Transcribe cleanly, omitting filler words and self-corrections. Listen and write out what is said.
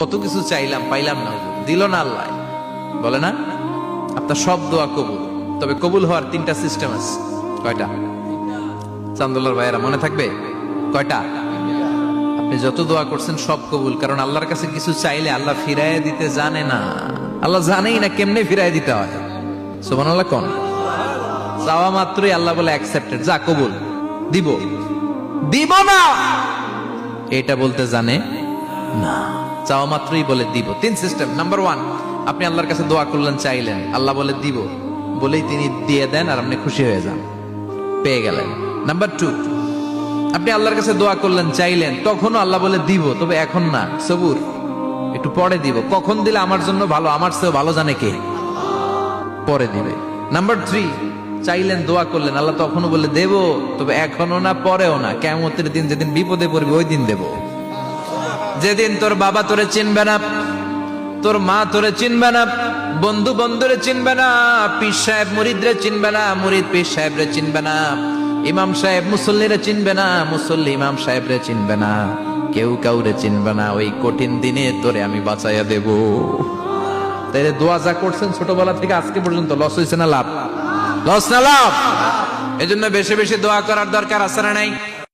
কত কিছু চাইলাম, পাইলাম না, দিল না আল্লাহ। বলে না আপনার সব দোয়া কবুল, তবে কবুল হওয়ার 3টা সিস্টেম আছে। কয়টা? চান্দুল্লার ভাইয়েরা মনে থাকবে কয়টা? আপনি যত দোয়া করছেন সব কবুল, কারণ আল্লাহর কাছে কিছু চাইলে আল্লাহ ফিরাইয়া দিতে জানে না। আল্লাহ জানেই না কেমনে ফিরাইয়া দিতে হয়। সুবহানাল্লাহ কোন? চাওয়া মাত্রই আল্লাহ বলে অ্যাকসেপ্টেড, যা কবুল, দিব দিব না এটা বলতে জানে না, চাওয়া মাত্রই বলে দিব। 3 সিস্টেম। নাম্বার 1, আপনি আল্লাহর কাছে দোয়া করলেন, চাইলেন, আল্লাহ বলে দিব, বলেই তিনি দিয়ে দেন আর আপনি খুশি হয়ে যান, পেয়ে গেলেন। নাম্বার 2, আপনি আল্লাহর কাছে দোয়া করলেন, চাইলেন, তখনও আল্লাহ বলে দিব, তবে এখন না, সবুর, একটু পরে দিব। কখন দিলে আমার জন্য ভালো, আমার চেয়ে ভালো জানে কে, পরে দিবে। নাম্বার 3, চাইলেন, দোয়া করলেন, আল্লাহ তখনও বলে দেব, তবে এখনো না, পরেও না, কিয়ামতের দিন যেদিন বিপদে পড়বে ওই দিন দেব। যেদিন তোর বাবা তোরে চিনবে না, তোর মা তোরে চিনবে না, বন্ধু বন্ধুরে চিনবে না, পীর সাহেব মুরিদরে চিনবে না, মুরিদ পীর সাহেবরে চিনবে না, ইমাম সাহেব মুসল্লিরে চিনবে না, মুসল্লি ইমাম সাহেবরে চিনবে না, কেউ কাউরে চিনবে না। ওই কঠিন দিনে তোরে আমি বাঁচাইয়া দেব। তাই দোয়া যা করছেন ছোটবেলা থেকে আজকে পর্যন্ত, লস হয়েছে না লাভ? লস না লাভ? এজন্য বেশি বেশি দোয়া করার দরকার আছে না নাই?